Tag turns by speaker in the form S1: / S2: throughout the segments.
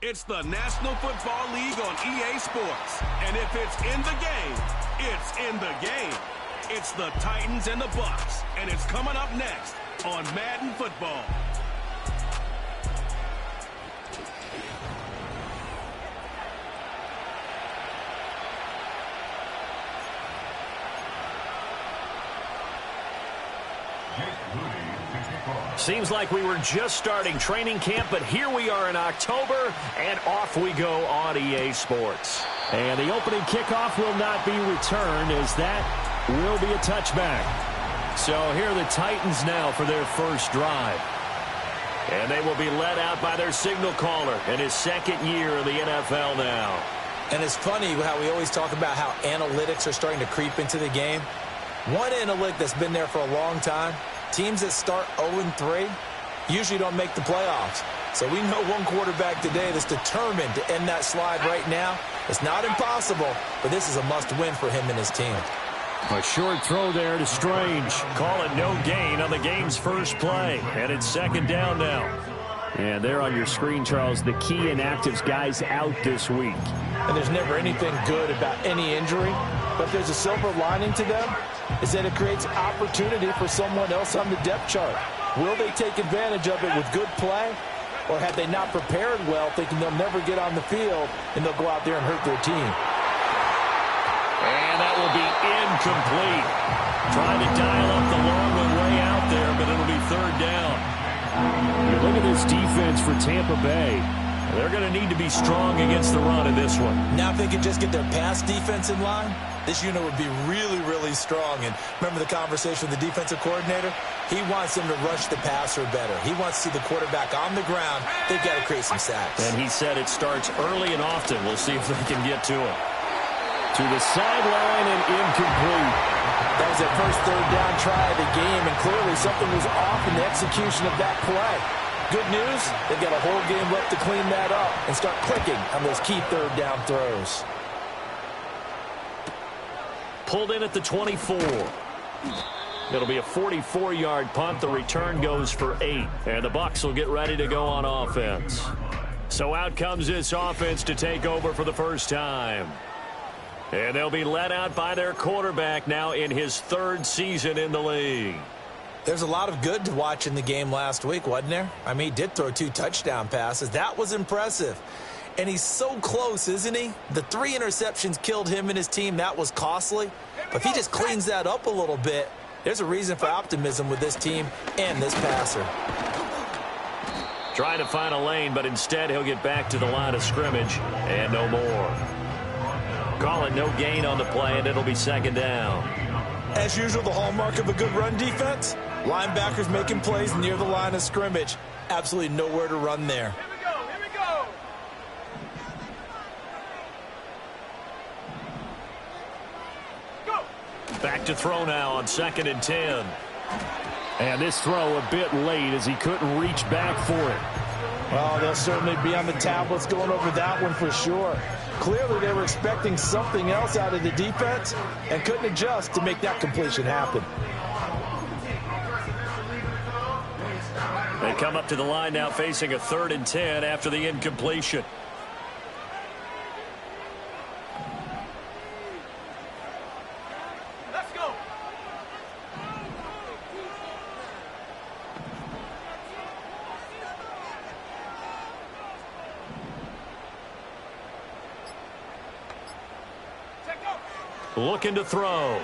S1: It's the National Football League on EA Sports. And if it's in the game, it's in the game. It's the Titans and the Bucs. And it's coming up next on Madden Football.
S2: Seems like we were just starting training camp, but here we are in October, and off we go on EA Sports.
S3: And the opening kickoff will not be returned, as that will be a touchback. So here are the Titans now for their first drive.
S2: And they will be led out by their signal caller in his second year in the NFL now.
S4: And it's funny how we always talk about how analytics are starting to creep into the game. One analytic that's been there for a long time, teams that start 0-3 usually don't make the playoffs. So we know one quarterback today that's determined to end that slide right now. It's not impossible, but this is a must-win for him and his team.
S3: A short throw there to Strange.
S2: Call it no gain on the game's first play. And it's second down now.
S3: And there on your screen, Charles, the key inactives guys out this week.
S4: And there's never anything good about any injury, but there's a silver lining to them, is that it creates opportunity for someone else on the depth chart. Will they take advantage of it with good play, or have they not prepared well, thinking they'll never get on the field, and they'll go out there and hurt their team?
S2: And that will be incomplete. Trying to dial up the long way out there, but it'll be third down.
S3: You look at this defense for Tampa Bay.
S2: They're going to need to be strong against the run in this one.
S4: Now if they could just get their pass defense in line, this unit would be really, really strong. And remember the conversation with the defensive coordinator? He wants them to rush the passer better. He wants to see the quarterback on the ground. They've got to create some sacks.
S2: And he said it starts early and often. We'll see if they can get to him.
S3: To the sideline and incomplete.
S4: That was their first third down try of the game, and clearly something was off in the execution of that play. Good news, they've got a whole game left to clean that up and start clicking on those key third down throws.
S2: Pulled in at the 24. It'll be a 44-yard punt. The return goes for 8. And the Bucs will get ready to go on offense. So out comes this offense to take over for the first time. And they'll be led out by their quarterback now in his third season in the league.
S4: There's a lot of good to watch in the game last week, wasn't there? I mean, he did throw 2 touchdown passes. That was impressive. And he's so close, isn't he? The 3 interceptions killed him and his team. That was costly. But if he just cleans that up a little bit, there's a reason for optimism with this team and this passer.
S2: Trying to find a lane, but instead he'll get back to the line of scrimmage and no more. Call it no gain on the play, and it'll be second down.
S4: As usual, the hallmark of a good run defense, linebackers making plays near the line of scrimmage. Absolutely nowhere to run there.
S1: Here we go.
S2: Back to throw now on 2nd and 10.
S3: And this throw a bit late as he couldn't reach back for it.
S4: Well, they'll certainly be on the tablets going over that one for sure. Clearly, they were expecting something else out of the defense and couldn't adjust to make that completion happen.
S2: They come up to the line now facing a 3rd and 10 after the incompletion.
S1: Let's go.
S2: Looking to throw.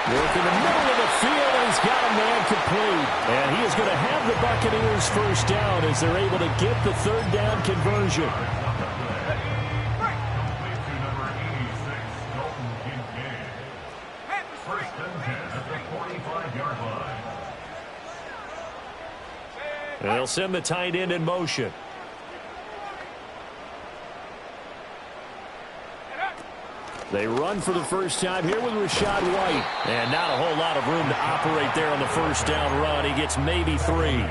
S3: Work in the middle of the field, and he's got a man complete. And he is going to have the Buccaneers first down as they're able to get the 3rd down conversion.
S2: And they'll send the tight end in motion.
S3: They run for the first time here with Rachaad White.
S2: And not a whole lot of room to operate there on the first down run. He gets maybe 3.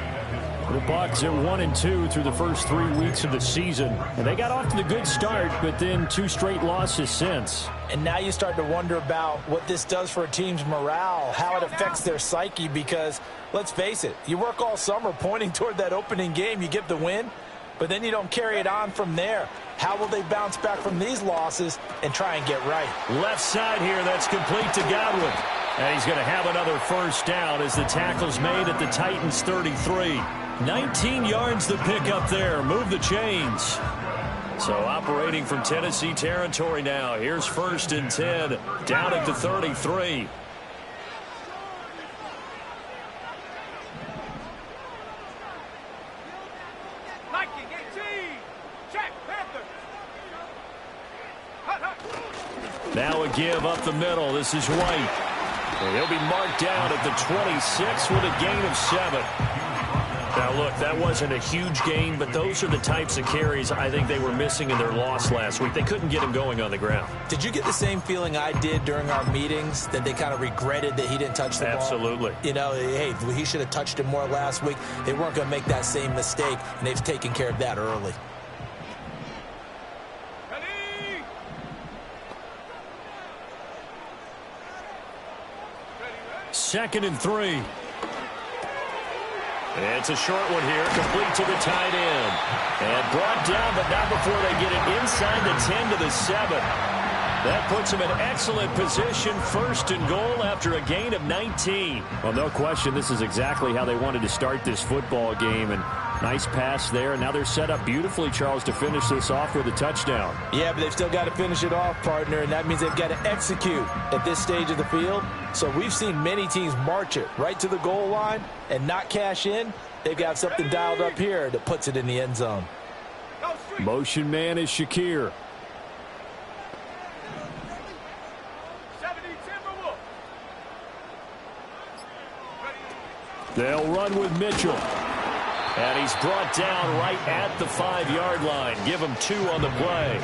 S3: The Bucs are 1-2 through the first 3 weeks of the season. And they got off to the good start, but then 2 straight losses since.
S4: And now you start to wonder about what this does for a team's morale, how it affects their psyche, because, let's face it, you work all summer pointing toward that opening game, you get the win, but then you don't carry it on from there. How will they bounce back from these losses and try and get right?
S2: Left side here, that's complete to Godwin. And he's going to have another first down as the tackle's made at the Titans' 33. 19 yards the pick up there. Move the chains. So operating from Tennessee territory now. Here's 1st and 10 down at the 33. Now a give up the middle. This is White. And he'll be marked down at the 26 with a gain of 7. Now, look, that wasn't a huge gain, but those are the types of carries I think they were missing in their loss last week. They couldn't get him going on the ground.
S4: Did you get the same feeling I did during our meetings, that they kind of regretted that he didn't touch the ball?
S2: Absolutely.
S4: You know, hey, he should have touched it more last week. They weren't going to make that same mistake, and they've taken care of that early.
S2: 2nd and 3. It's a short one here, complete to the tight end. And brought down, but not before they get it inside the 10 to the 7. That puts them in excellent position, 1st and goal after a gain of 19.
S3: Well, no question, this is exactly how they wanted to start this football game. And nice pass there. And now they're set up beautifully, Charles, to finish this off with a touchdown.
S4: Yeah, but they've still got to finish it off, partner, and that means they've got to execute at this stage of the field. So we've seen many teams march it right to the goal line and not cash in. They've got something dialed up here that puts it in the end zone.
S3: Motion man is Shakir. They'll run with Mitchell.
S2: And he's brought down right at the 5-yard line. Give him 2 on the play.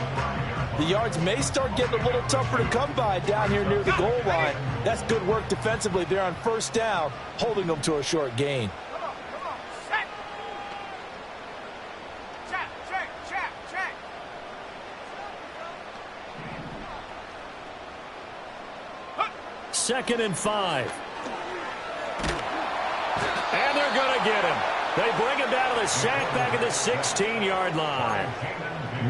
S4: The yards may start getting a little tougher to come by down here near the goal line. That's good work defensively there on 1st down, holding them to a short gain.
S2: Second and 5. And they're going to get him. They bring him down to the sack back at the 16-yard line.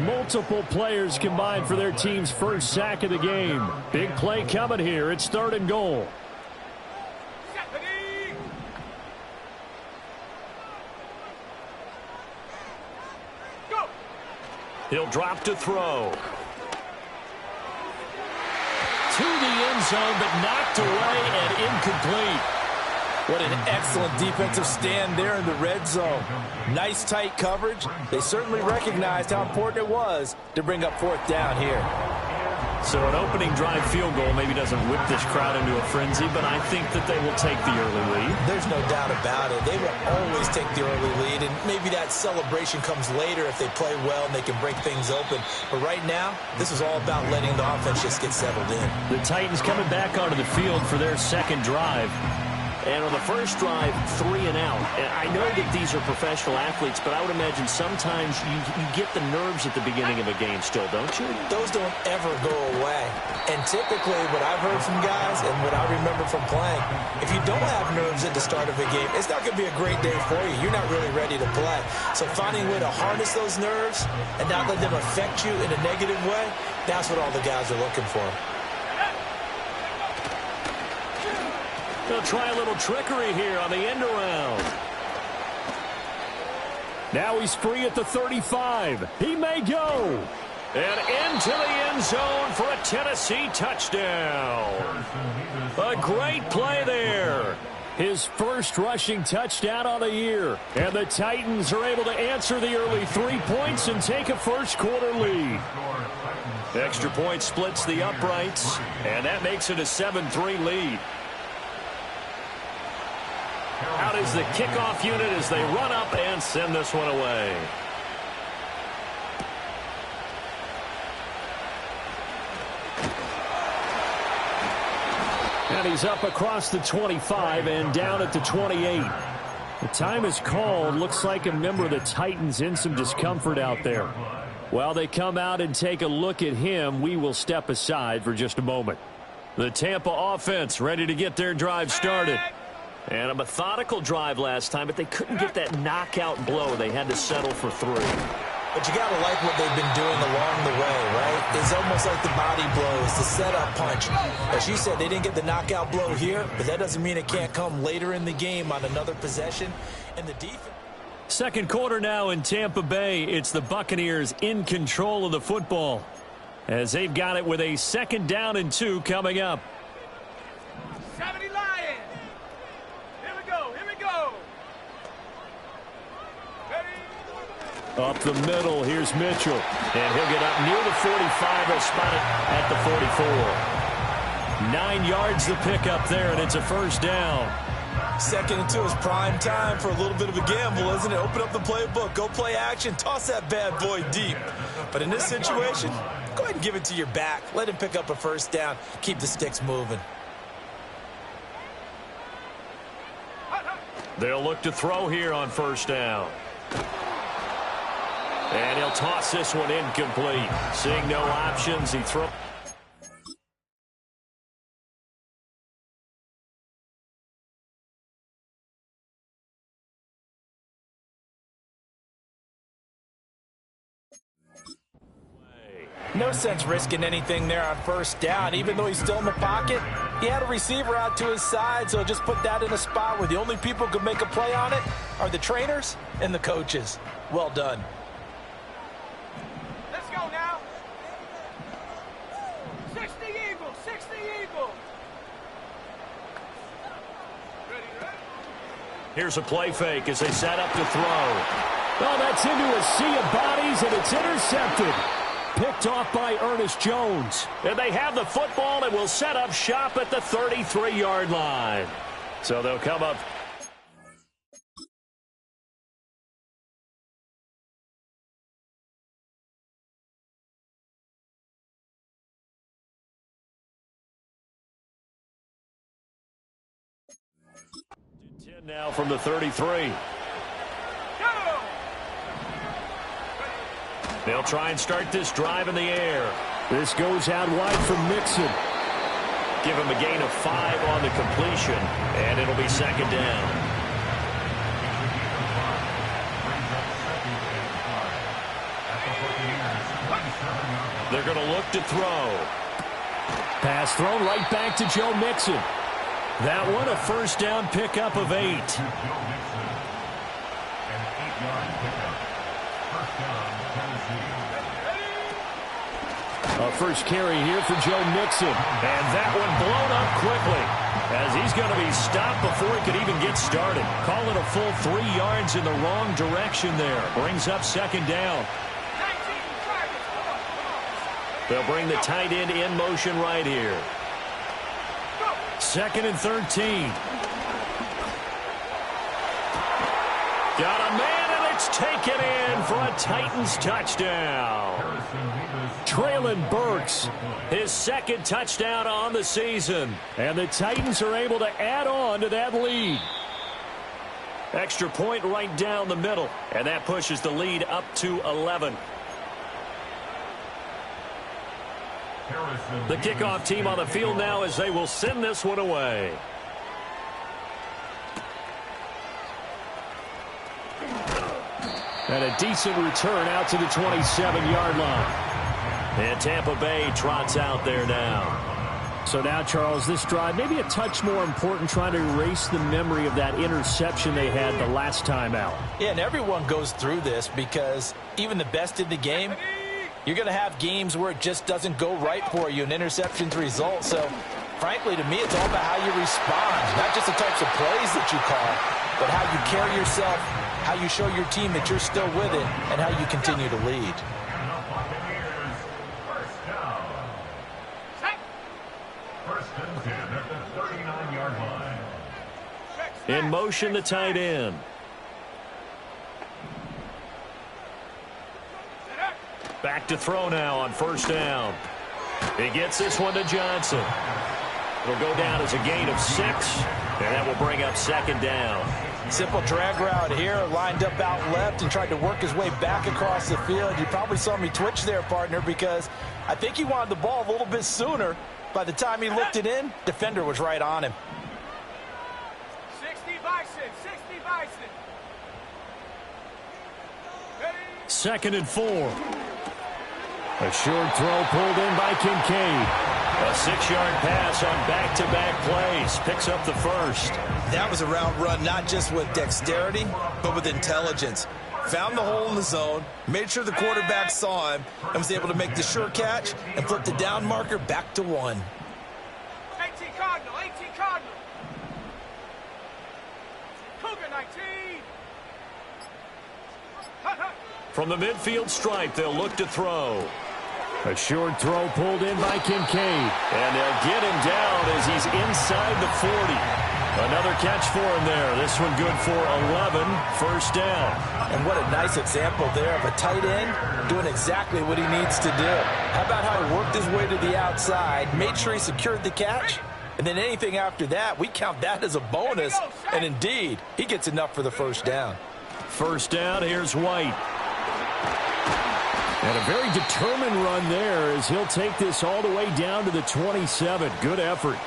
S3: Multiple players combined for their team's first sack of the game. Big play coming here. It's 3rd and goal.
S2: He'll drop to throw. To the end zone, but knocked away and incomplete.
S4: What an excellent defensive stand there in the red zone. Nice tight coverage. They certainly recognized how important it was to bring up 4th down here.
S2: So an opening drive field goal maybe doesn't whip this crowd into a frenzy, but I think that they will take the early lead.
S4: There's no doubt about it. They will always take the early lead, and maybe that celebration comes later if they play well and they can break things open. But right now, this is all about letting the offense just get settled in.
S2: The Titans coming back onto the field for their 2nd drive. And on the first drive, 3 and out. And I know that these are professional athletes, but I would imagine sometimes you get the nerves at the beginning of a game still, don't you?
S4: Those don't ever go away. And typically what I've heard from guys and what I remember from playing, if you don't have nerves at the start of a game, it's not going to be a great day for you. You're not really ready to play. So finding a way to harness those nerves and not let them affect you in a negative way, that's what all the guys are looking for.
S2: They'll try a little trickery here on the end around.
S3: Now he's free at the 35. He may go.
S2: And into the end zone for a Tennessee touchdown. A great play there.
S3: His first rushing touchdown on the year. And the Titans are able to answer the early 3 points and take a first-quarter lead.
S2: Extra point splits the uprights, and that makes it a 7-3 lead. Out is the kickoff unit as they run up and send this one away.
S3: And he's up across the 25 and down at the 28. The time is called. Looks like a member of the Titans in some discomfort out there. While they come out and take a look at him, we will step aside for just a moment. The Tampa offense ready to get their drive started. And a methodical drive last time, but they couldn't get that knockout blow. They had to settle for 3.
S4: But you got to like what they've been doing along the way, right? It's almost like the body blows, the setup punch. As you said, they didn't get the knockout blow here, but that doesn't mean it can't come later in the game on another possession. And the defense.
S3: Second quarter now in Tampa Bay. It's the Buccaneers in control of the football as they've got it with a 2nd down and 2 coming up.
S5: 70 Lions. Here we go. Here we go. Ready?
S3: Up the middle, here's Mitchell. And he'll get up near the 45. They'll spot it at the 44. 9 yards the pickup there, and it's a 1st down.
S4: 2nd and 2 is prime time for a little bit of a gamble, isn't it? Open up the playbook, go play action, toss that bad boy deep. But in this situation, go ahead and give it to your back. Let him pick up a 1st down. Keep the sticks moving.
S2: They'll look to throw here on 1st down. And he'll toss this one incomplete. Seeing no options, he throws.
S4: No sense risking anything there on 1st down. Even though he's still in the pocket, he had a receiver out to his side, so just put that in a spot where the only people who can make a play on it are the trainers and the coaches. Well done.
S5: Let's go now. 60 Eagles. 60 Eagles. Ready, ready?
S2: Here's a play fake as they set up to throw.
S3: Oh, that's into a sea of bodies, and it's intercepted. Picked off by Ernest Jones.
S2: And they have the football and will set up shop at the 33-yard line. So they'll come up. Now from the 33. They'll try and start this drive in the air.
S3: This goes out wide from Mixon.
S2: Give him a gain of 5 on the completion, and it'll be 2nd down. They're going to look to throw.
S3: Pass thrown right back to Joe Mixon. That one a 1st down pickup of 8. A first carry here for Joe Mixon.
S2: And that one blown up quickly as he's going to be stopped before he could even get started. Call it a full 3 yards in the wrong direction there. Brings up 2nd down. They'll bring the tight end in motion right here.
S3: 2nd and 13.
S2: Got a man, and it's taken in for a Titans touchdown.
S3: Traylon Burks,
S2: his 2nd touchdown on the season.
S3: And the Titans are able to add on to that lead.
S2: Extra point right down the middle, and that pushes the lead up to 11. The kickoff team on the field now as they will send this one away.
S3: And a decent return out to the 27-yard line.
S2: And Tampa Bay trots out there now.
S3: So now, Charles, this drive maybe a touch more important, trying to erase the memory of that interception they had the last time out.
S4: Yeah, and everyone goes through this because even the best in the game, you're going to have games where it just doesn't go right for you, and interceptions result. So, frankly, to me, it's all about how you respond, not just the types of plays that you call, but how you carry yourself, how you show your team that you're still with it, and how you continue to lead.
S2: In motion, the tight end. Back to throw now on 1st down. He gets this one to Johnson. It'll go down as a gain of 6. And that will bring up second down.
S4: Simple drag route here, lined up out left and tried to work his way back across the field. You probably saw me twitch there, partner, because I think he wanted the ball a little bit sooner. By the time he looked it in, defender was right on him.
S5: 60 Bison, 60 Bison.
S3: Second and 4. A short throw pulled in by Kincaid.
S2: A 6-yard pass on back-to-back plays. Picks up the first.
S4: That was a route run not just with dexterity, but with intelligence. Found the hole in the zone, made sure the quarterback saw him, and was able to make the sure catch and flip the down marker back to 1.
S5: 18 Cardinal, 18 Cardinal. Cougar 19.
S2: From the midfield stripe, they'll look to throw.
S3: A short throw pulled in by Kincaid.
S2: And they'll get him down as he's inside the 40. Another catch for him there. This one good for 11, first down.
S4: And what a nice example there of a tight end doing exactly what he needs to do. How about how he worked his way to the outside, made sure he secured the catch, and then anything after that, we count that as a bonus. And indeed, he gets enough for the first down.
S2: First down, here's White.
S3: And a very determined run there as he'll take this all the way down to the 27. Good effort.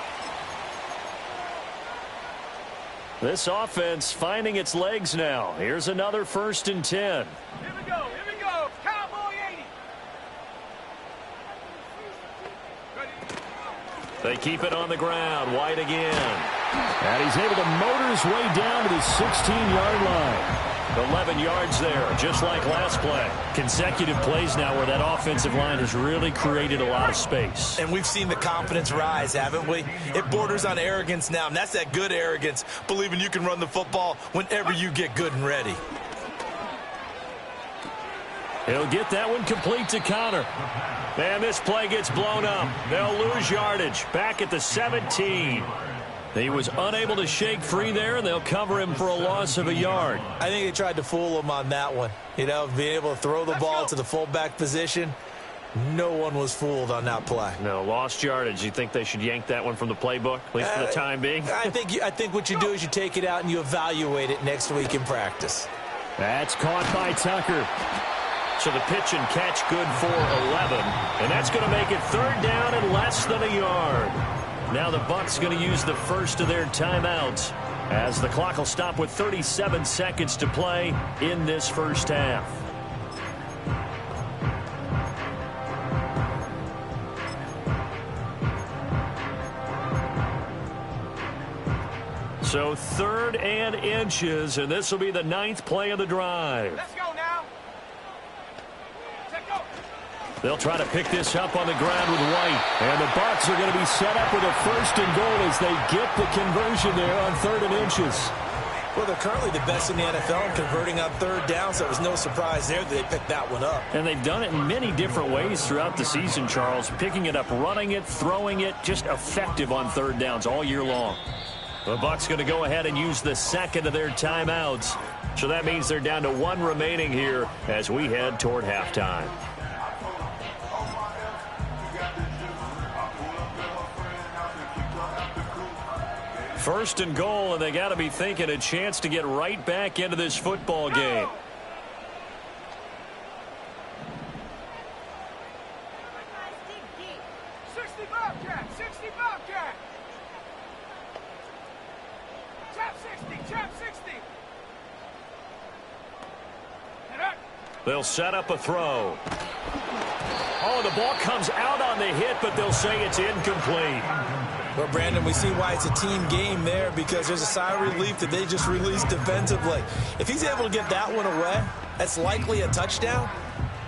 S2: This offense finding its legs now. Here's another 1st and 10.
S5: Here we go, Cowboy 80.
S2: They keep it on the ground. White again.
S3: And he's able to motor his way down to the 16-yard line.
S2: 11 yards there, just like last play.
S3: Consecutive plays now where that offensive line has really created a lot of space.
S4: And we've seen the confidence rise, haven't we? It borders on arrogance now, and that's that good arrogance, believing you can run the football whenever you get good and ready.
S2: He'll get that one complete to Connor. And this play gets blown up. They'll lose yardage. Back at the 17. He was unable to shake free there, and they'll cover him for a loss of a yard.
S4: I think they tried to fool him on that one. You know, being able to throw the ball to the fullback position. No one was fooled on that play.
S2: No, lost yardage. You think they should yank that one from the playbook, at least for the time being?
S4: I think what you do is you take it out and you evaluate it next week in practice.
S3: That's caught by Tucker.
S2: So the pitch and catch good for 11. And that's going to make it 3rd down and less than a yard. Now the Bucs going to use the first of their timeouts as the clock will stop with 37 seconds to play in this first half. So 3rd and inches, and this will be the 9th play of the drive.
S5: Let's go now. Take go.
S2: They'll try to pick this up on the ground with White. And the Bucs are going to be set up with a 1st and goal as they get the conversion there on 3rd and inches.
S4: Well, they're currently the best in the NFL in converting on 3rd down, so it was no surprise there that they picked that one up.
S2: And they've done it in many different ways throughout the season, Charles. Picking it up, running it, throwing it, just effective on 3rd downs all year long. The Bucs going to go ahead and use the 2nd of their timeouts. So that means they're down to 1 remaining here as we head toward halftime. First and goal, and they got to be thinking a chance to get right back into this football game. They'll set up a throw. Oh, the ball comes out on the hit, but they'll say it's incomplete.
S4: Well, Brandon, we see why it's a team game there, because there's a sigh of relief that they just released defensively. If he's able to get that one away, that's likely a touchdown.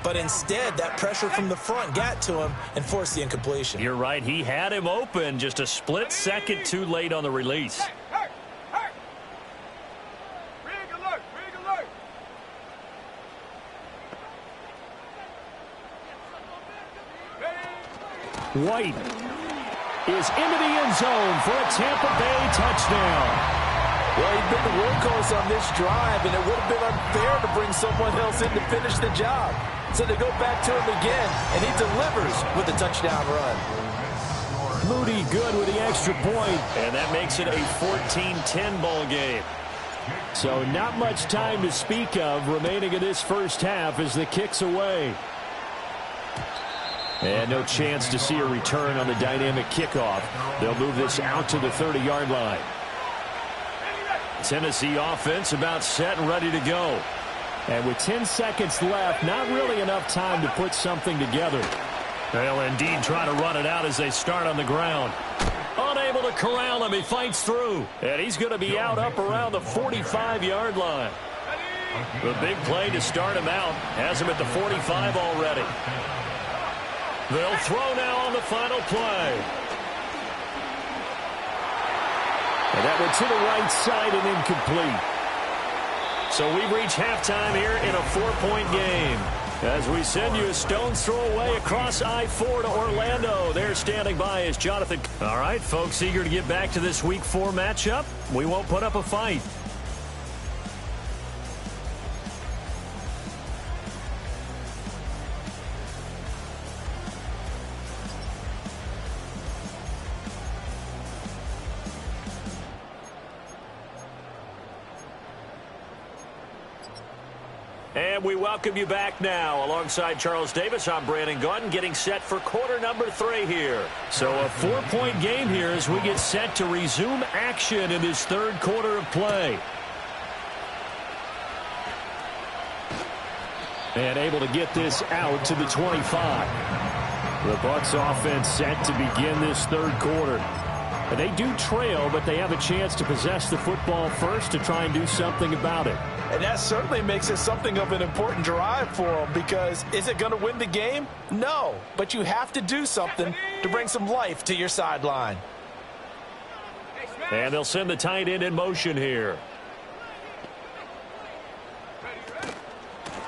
S4: But instead, that pressure from the front got to him and forced the incompletion.
S2: You're right. He had him open, just a split second too late on the release.
S3: White is into the end zone for a Tampa Bay touchdown.
S4: Well, he's been the workhorse on this drive, and it would have been unfair to bring someone else in to finish the job. So they go back to him again, and he delivers with a touchdown run.
S3: Moody good with the extra point. And that makes it a 14-10 ball game. So not much time to speak of remaining in this first half as the kick's away. And no chance to see a return on the dynamic kickoff. They'll move this out to the 30-yard line. Tennessee offense about set and ready to go. And with 10 seconds left, not really enough time to put something together. They'll indeed try to run it out as they start on the ground. Unable to corral him. He fights through. And he's going to be out up around the 45-yard line. The big play to start him out has him at the 45 already. They'll throw now on the final play. And that went to the right side and incomplete. So we've reached halftime here in a 4-point game. As we send you a stone's throw away across I-4 to Orlando. There standing by is Jonathan. All right, folks, eager to get back to this Week 4 matchup. We won't put up a fight. And we welcome you back now. Alongside Charles Davis, I'm Brandon Gaudin, getting set for quarter number 3 here. So a 4-point game here as we get set to resume action in this third quarter of play. And able to get this out to the 25. The Bucs offense set to begin this third quarter. And they do trail, but they have a chance to possess the football first to try and do something about it.
S4: And that certainly makes it something of an important drive for them, because is it going to win the game? No, but you have to do something to bring some life to your sideline.
S3: And they'll send the tight end in motion here.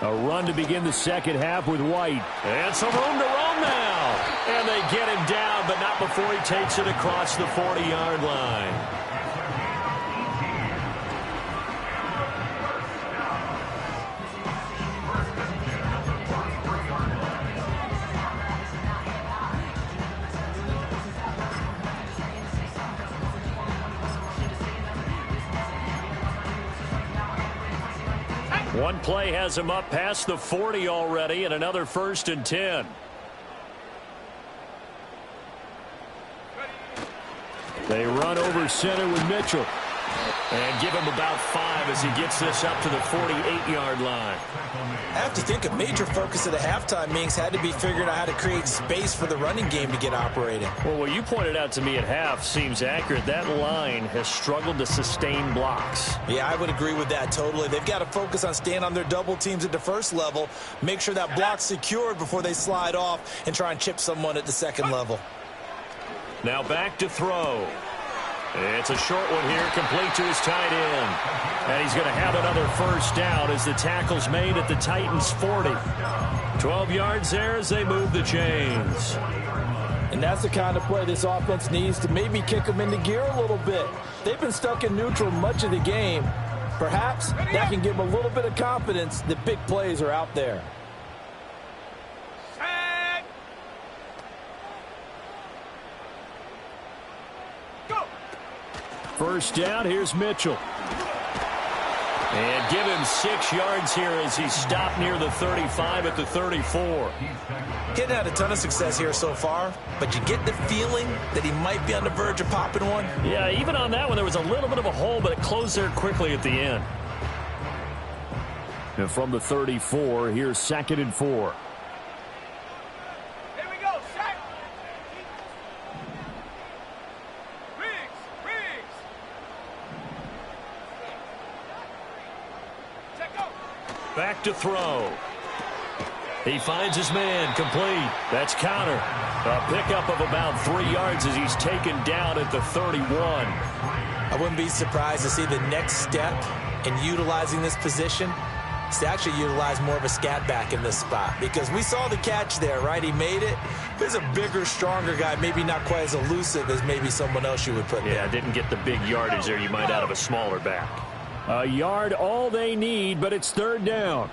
S3: A run to begin the second half with White. And some room to roam now. And they get him down, but not before he takes it across the 40-yard line. One play has him up past the 40 already, and another 1st and 10. They run over center with Mitchell. And give him about 5 as he gets this up to the 48-yard line.
S4: I have to think a major focus of the halftime meetings had to be figuring out how to create space for the running game to get operating.
S3: Well, what you pointed out to me at half seems accurate. That line has struggled to sustain blocks.
S4: Yeah, I would agree with that totally. They've got to focus on staying on their double teams at the first level, make sure that block's secured before they slide off and try and chip someone at the second level.
S3: Now back to throw. It's a short one here, complete to his tight end. And he's going to have another first down as the tackle's made at the Titans' 40. 12 yards there as they move the chains.
S6: And that's the kind of play this offense needs to maybe kick them into gear a little bit. They've been stuck in neutral much of the game. Perhaps that can give them a little bit of confidence that big plays are out there.
S3: First down, here's Mitchell. And give him 6 yards here as he's stopped near the 35 at the 34.
S4: Getting had a ton of success here so far, but you get the feeling that he might be on the verge of popping one.
S3: Yeah, even on that one, there was a little bit of a hole, but it closed there quickly at the end. And from the 34, here's 2nd and 4. Back to throw. He finds his man, complete. That's counter. A pickup of about 3 yards as he's taken down at the 31.
S4: I wouldn't be surprised to see the next step in utilizing this position is to actually utilize more of a scat back in this spot, because we saw the catch there, right? He made it. There's a bigger, stronger guy, maybe not quite as elusive as maybe someone else you would put there.
S3: Yeah, didn't get the big yardage there you might out of a smaller back. A yard all they need, but it's 3rd down.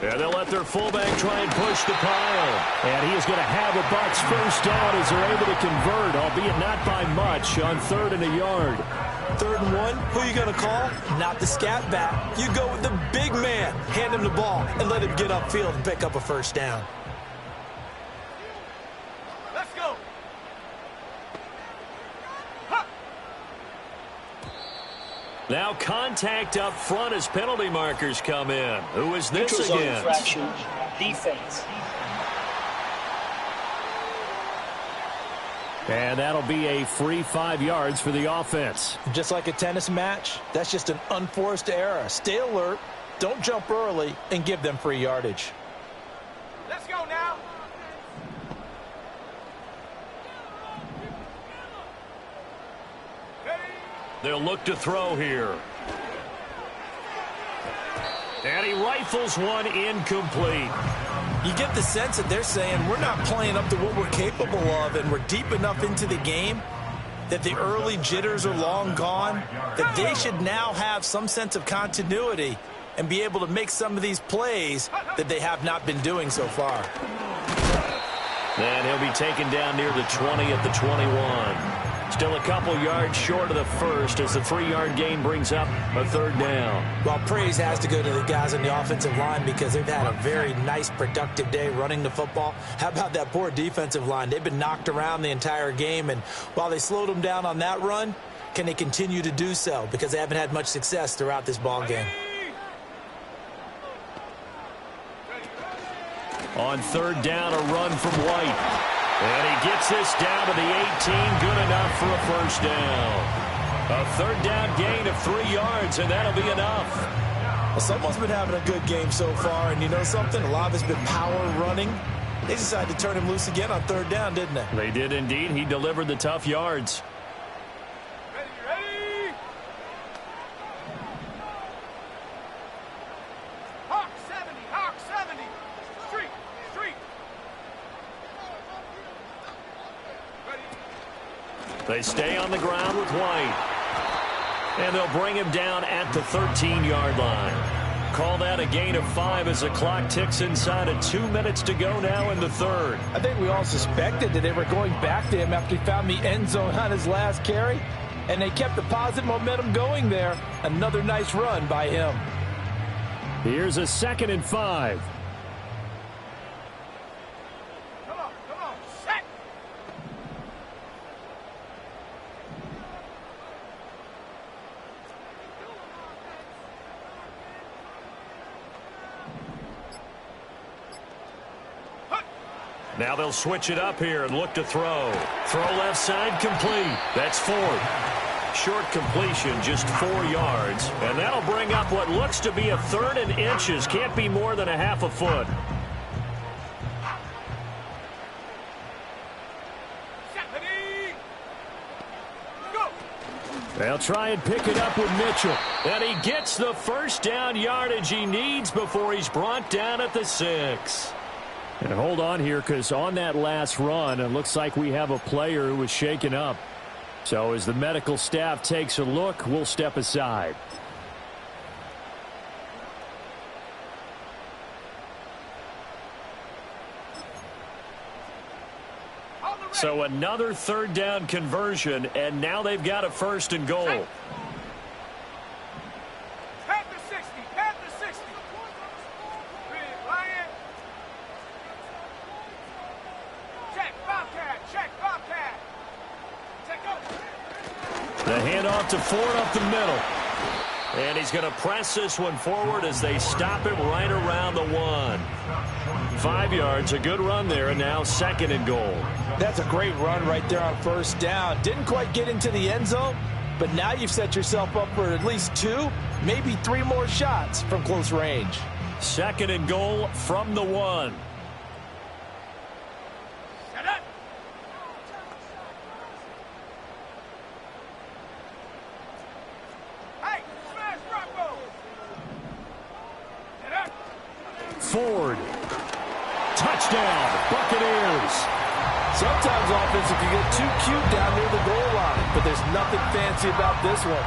S2: And they'll let their fullback try and push the pile.
S3: And he is going to have a Bucs first down as they're able to convert, albeit not by much, on 3rd and a yard.
S4: 3rd and 1, who are you going to call? Not the scat back. You go with the big man. Hand him the ball and let him get upfield and pick up a first down.
S5: Let's go.
S2: Now contact up front as penalty markers come in. Who is this
S7: Neutral zone
S2: against?
S7: infraction, defense.
S3: And that'll be a free 5 yards for the offense.
S6: Just like a tennis match, that's just an unforced error. Stay alert, don't jump early, and give them free yardage.
S5: Let's go now.
S2: They'll look to throw here. And he rifles one incomplete.
S4: You get the sense that they're saying we're not playing up to what we're capable of, and we're deep enough into the game that the early jitters are long gone, that they should now have some sense of continuity and be able to make some of these plays that they have not been doing so far.
S2: And he'll be taken down near the 20 at the 21. Still a couple yards short of the first as the 3-yard gain brings up a 3rd down.
S4: Well, praise has to go to the guys on the offensive line because they've had a very nice, productive day running the football. How about that poor defensive line? They've been knocked around the entire game, and while they slowed them down on that run, can they continue to do so? Because they haven't had much success throughout this ball game.
S2: On 3rd down, a run from White. And he gets this down to the 18, good enough for a first down. A 3rd down gain of 3 yards, and that'll be enough.
S4: Well, someone's been having a good game so far, and you know something? A lot of it's been power running. They decided to turn him loose again on 3rd down, didn't they?
S2: They did indeed. He delivered the tough yards.
S5: Ready? Hawk 70, Hawk 70. Street.
S2: They stay on the ground with White. And they'll bring him down at the 13-yard line. Call that a gain of 5 as the clock ticks inside of 2 minutes to go now in the 3rd.
S6: I think we all suspected that they were going back to him after he found the end zone on his last carry, and they kept the positive momentum going there. Another nice run by him.
S3: Here's a 2nd and 5.
S5: Come on, set.
S2: Now they'll switch it up here and look to throw. Throw left side complete. That's Ford. Short completion, just 4 yards. And that'll bring up what looks to be a 3rd and inches. Can't be more than a half a foot.
S3: They'll try and pick it up with Mitchell.
S2: And he gets the first down yardage he needs before he's brought down at the 6.
S3: And hold on here, because on that last run, it looks like we have a player who was shaken up. So as the medical staff takes a look, we'll step aside.
S2: So another 3rd down conversion, and now they've got a 1st and goal.
S5: Pat the 60, pat the 60. Big Lion. Check Bobcat. Check go.
S2: The handoff to Ford up the middle. And he's going to press this one forward as they stop him right around the 1. 5 yards, a good run there, and now 2nd and goal.
S6: That's a great run right there on 1st down. Didn't quite get into the end zone, but now you've set yourself up for at least 2, maybe 3 more shots from close range.
S2: 2nd and goal from the 1.
S5: Set up. Hey, smash Rocco. Set up.
S3: Ford. Touchdown, Buccaneers.
S6: Sometimes offense can get too cute down near the goal line, but there's nothing fancy about this one.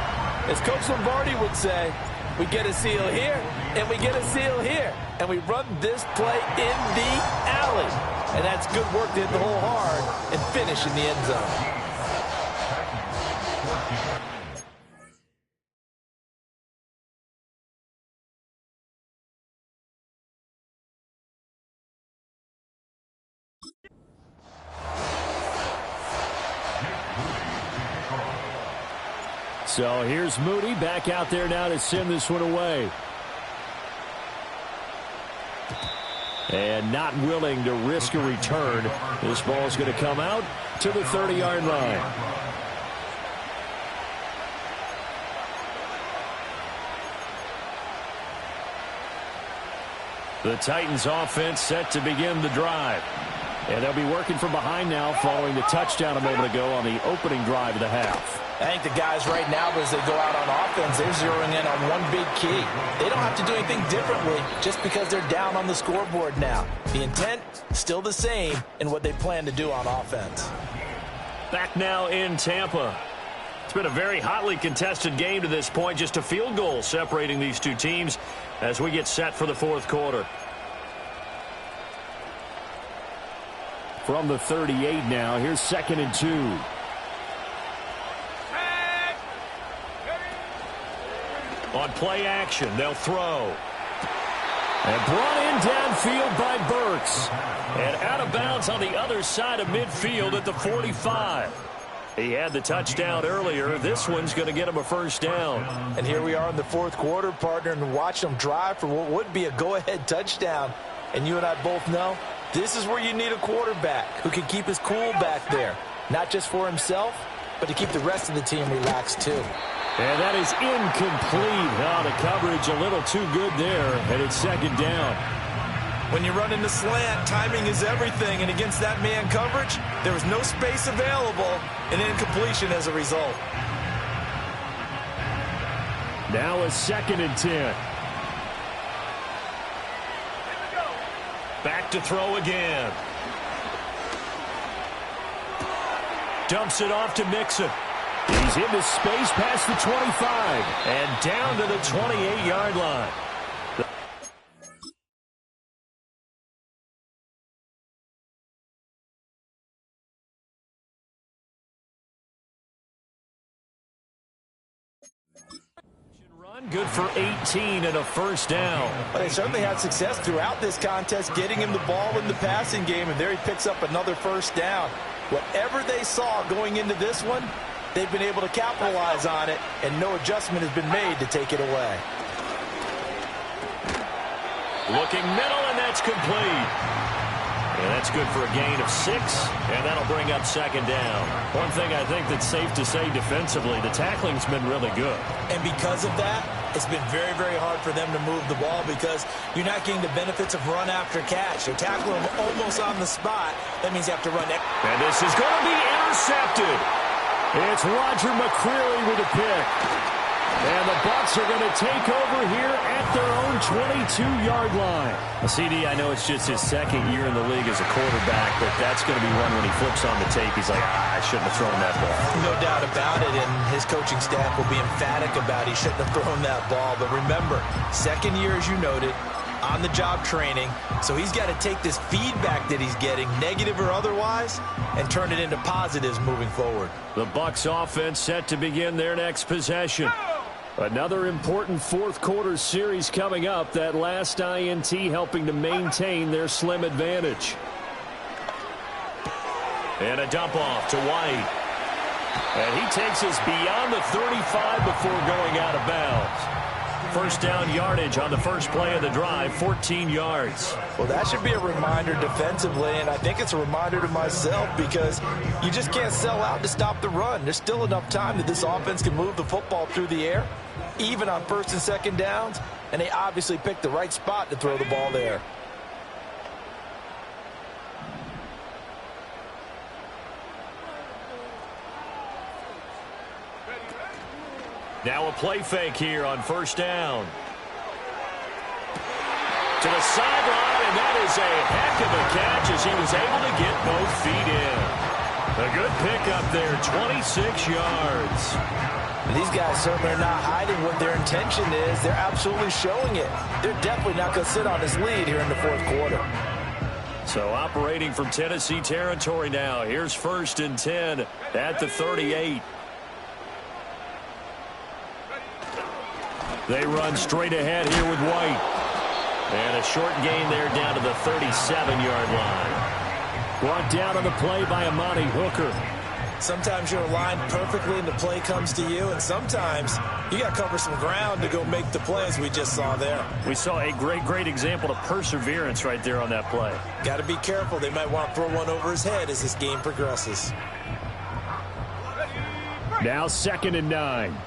S6: As Coach Lombardi would say, We get a seal here, and we get a seal here. And we run this play in the alley. And that's good work to hit the hole hard and finish in the end zone.
S3: So here's Moody back out there now to send this one away. And not willing to risk a return. This ball is going to come out to the 30-yard line. The Titans offense set to begin the drive. And they'll be working from behind now following the touchdown a moment ago on the opening drive of the half.
S6: I think the guys right now, as they go out on offense, they're zeroing in on one big key. They don't have to do anything differently just because they're down on the scoreboard now. The intent, still the same in what they plan to do on offense.
S2: Back now in Tampa. It's been a very hotly contested game to this point. Just a field goal separating these two teams as we get set for the fourth quarter.
S3: From the 38 now, here's 2nd and 2.
S2: On play action, they'll throw.
S3: And brought in downfield by Burks.
S2: And out of bounds on the other side of midfield at the 45. He had the touchdown earlier. This one's going to get him a first down.
S6: And here we are in the fourth quarter, partner, and watch them drive for what would be a go-ahead touchdown. And you and I both know this is where you need a quarterback who can keep his cool back there. Not just for himself, but to keep the rest of the team relaxed too.
S3: And that is incomplete. Oh, the coverage a little too good there, and it's 2nd down.
S6: When you run into slant, timing is everything, and against that man coverage, there was no space available, and incompletion as a result.
S3: Now a 2nd and 10.
S2: Back to throw again. Dumps it off to Mixon.
S3: He's into space past the 25.
S2: And down to the 28-yard line. Run good for 18 and a first down.
S6: Well, they certainly had success throughout this contest getting him the ball in the passing game, and there he picks up another first down. Whatever they saw going into this one, they've been able to capitalize on it, and no adjustment has been made to take it away.
S2: Looking middle, and that's complete. And that's good for a gain of 6, and that'll bring up 2nd down. One thing I think that's safe to say defensively, the tackling's been really good.
S4: And because of that, it's been very, very hard for them to move the ball because you're not getting the benefits of run after catch. They're tackling them almost on the spot. That means you have to run it.
S2: And this is going to be intercepted.
S3: It's Roger McCreary with a pick. And the Bucs are going to take over here at their own 22-yard line.
S2: CD, I know it's just his 2nd year in the league as a quarterback, but that's going to be one when he flips on the tape. He's like, I shouldn't have thrown that ball.
S4: No doubt about it, and his coaching staff will be emphatic about he shouldn't have thrown that ball. But remember, 2nd year, as you noted, on-the-job training, so he's got to take this feedback that he's getting, negative or otherwise, and turn it into positives moving forward.
S3: The Bucs offense set to begin their next possession. Another important fourth quarter series coming up. That last INT helping to maintain their slim advantage.
S2: And a dump off to White. And he takes us beyond the 35 before going out of bounds. First down yardage on the first play of the drive, 14 yards.
S6: Well, that should be a reminder defensively, and I think it's a reminder to myself because you just can't sell out to stop the run. There's still enough time that this offense can move the football through the air, even on 1st and 2nd downs, and they obviously picked the right spot to throw the ball there.
S2: Now a play fake here on first down. To the sideline, and that is a heck of a catch as he was able to get both feet in. A good pickup there, 26 yards.
S6: These guys certainly are not hiding what their intention is. They're absolutely showing it. They're definitely not going to sit on this lead here in the fourth quarter.
S2: So operating from Tennessee territory now. Here's 1st and 10 at the 38. They run straight ahead here with White. And a short gain there down to the 37-yard line.
S3: Brought down on the play by Amani Hooker.
S4: Sometimes you're aligned perfectly and the play comes to you, and sometimes you got to cover some ground to go make the play, as we just saw there.
S2: We saw a great example of perseverance right there on that play.
S4: Got to be careful. They might want to throw one over his head as this game progresses.
S3: Now 2nd and 9.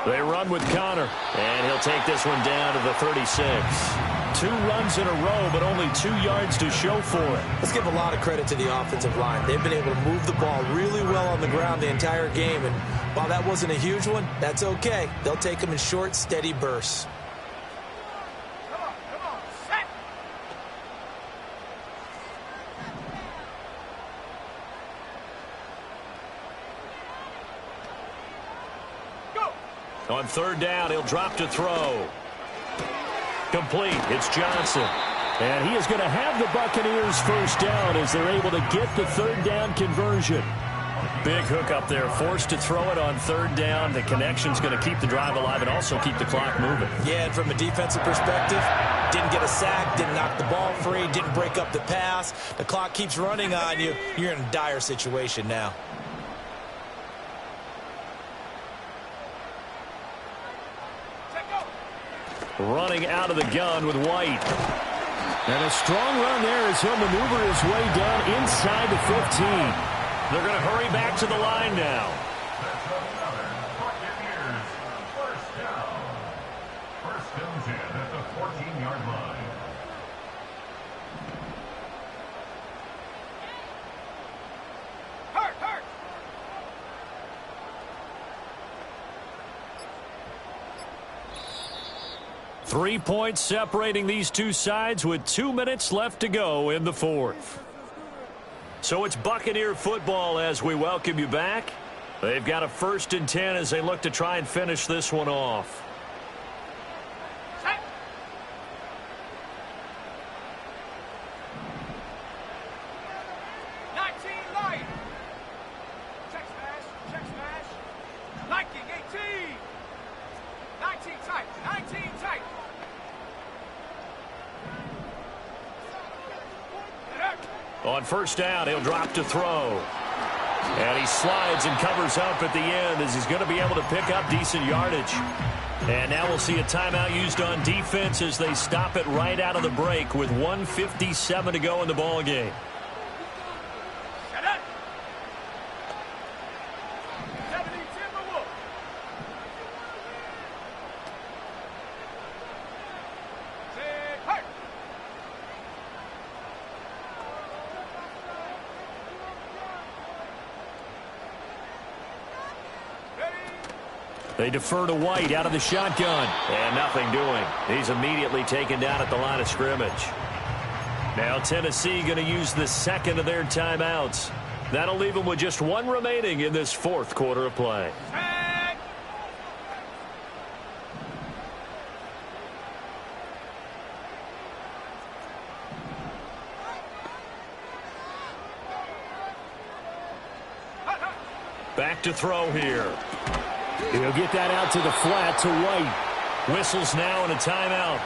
S2: They run with Connor, and he'll take this one down to the 36. 2 runs in a row, but only 2 yards to show for it.
S4: Let's give a lot of credit to the offensive line. They've been able to move the ball really well on the ground the entire game, and while that wasn't a huge one, that's okay. They'll take them in short, steady bursts.
S5: Come on, set.
S2: On 3rd down, he'll drop to throw. Complete. It's Johnson.
S3: And he is going to have the Buccaneers 1st down as they're able to get the 3rd down conversion.
S2: Big hook up there. Forced to throw it on 3rd down. The connection's going to keep the drive alive and also keep the clock moving.
S4: Yeah, and from a defensive perspective, didn't get a sack, didn't knock the ball free, didn't break up the pass. The clock keeps running on you. You're in a dire situation now.
S2: Running out of the gun with White.
S3: And a strong run there as he'll maneuver his way down inside the 15.
S2: They're going to hurry back to the line now.
S8: First and 10 at the 14-yard line.
S5: Hurt.
S2: 3 points separating these two sides with 2 minutes left to go in the 4th. So it's Buccaneer football as we welcome you back. They've got a 1st and 10 as they look to try and finish this one off.
S5: Set. Check smash. Liking 18. 19 tight. 19 tight.
S2: On 1st down, he'll drop to throw. And he slides and covers up at the end as he's going to be able to pick up decent yardage. And now we'll see a timeout used on defense as they stop it right out of the break with 1:57 to go in the ball game.
S5: Shut up. 70 Timberwolves. Set. Hurt.
S2: They defer to White out of the shotgun. And nothing doing. He's immediately taken down at the line of scrimmage. Now Tennessee going to use the 2nd of their timeouts. That'll leave them with just 1 remaining in this 4th quarter of play.
S5: Set.
S2: Back to throw here.
S3: He'll get that out to the flat to White.
S2: Whistles now and a timeout.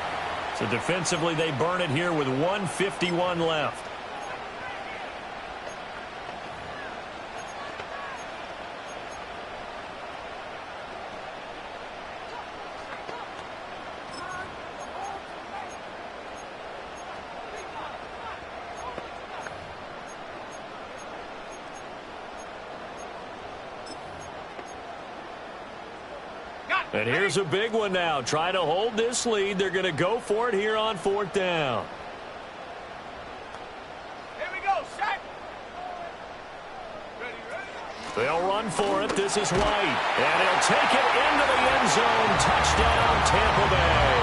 S2: So defensively they burn it here with 1:51 left. And here's a big one now. Try to hold this lead. They're going to go for it here on 4th down.
S5: Here we go. Set. Ready.
S2: They'll run for it. This is White. And he'll take it into the end zone. Touchdown, Tampa Bay.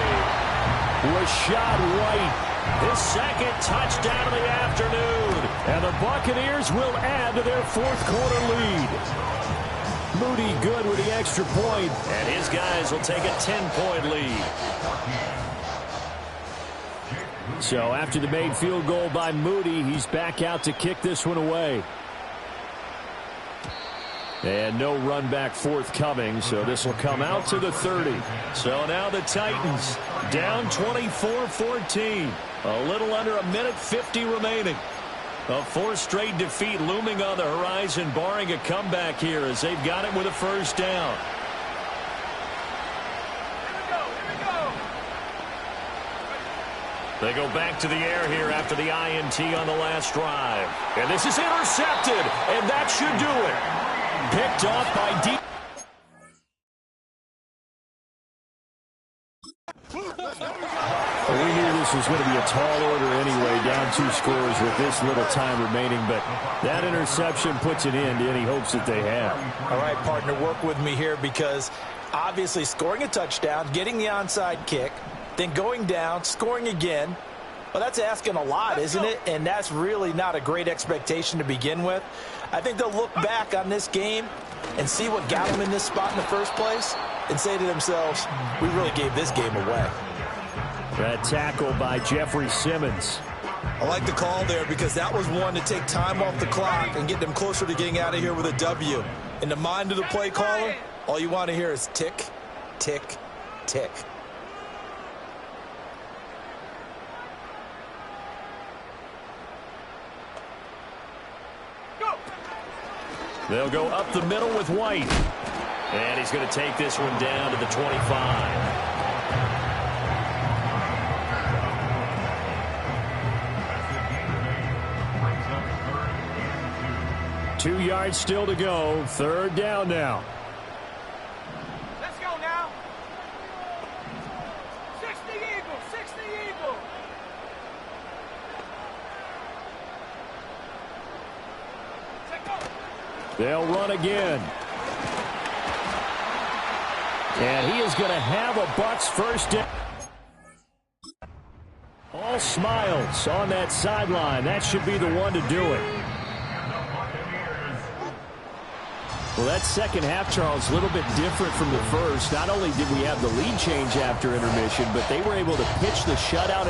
S2: Rashad White, his second touchdown of the afternoon. And the Buccaneers will add to their fourth quarter lead. Moody good with the extra point. And his guys will take a 10-point lead. So after the made field goal by Moody, he's back out to kick this one away. And no run back forthcoming, so this will come out to the 30. So now the Titans down 24-14. A little under a minute 50 remaining. A fourth straight defeat looming on the horizon, barring a comeback here as they've got it with a first down. They go back to the air here after the INT on the last drive. And this is intercepted, and that should do it. Picked off by D.
S3: We knew this was going to be a tall order anyway, down 2 scores with this little time remaining, but that interception puts an end to any hopes that they have.
S6: All right, partner, work with me here because obviously scoring a touchdown, getting the onside kick, then going down, scoring again. Well, that's asking a lot, isn't it? And that's really not a great expectation to begin with. I think they'll look back on this game and see what got them in this spot in the first place and say to themselves, we really gave this game away.
S3: That tackle by Jeffrey Simmons.
S4: I like the call there because that was one to take time off the clock and get them closer to getting out of here with a W. In the mind of the play caller, all you want to hear is tick, tick, tick.
S2: They'll go up the middle with White. And he's going to take this one down to the 25.
S3: 2 yards still to go. Third down now.
S5: Let's go now. 60 Eagles, 60 Eagles.
S3: They'll run again. And he is going to have a Bucs first down. All smiles on that sideline. That should be the one to do it. Well, that second half, Charles, a little bit different from the first. Not only did we have the lead change after intermission, but they were able to pitch the shutout.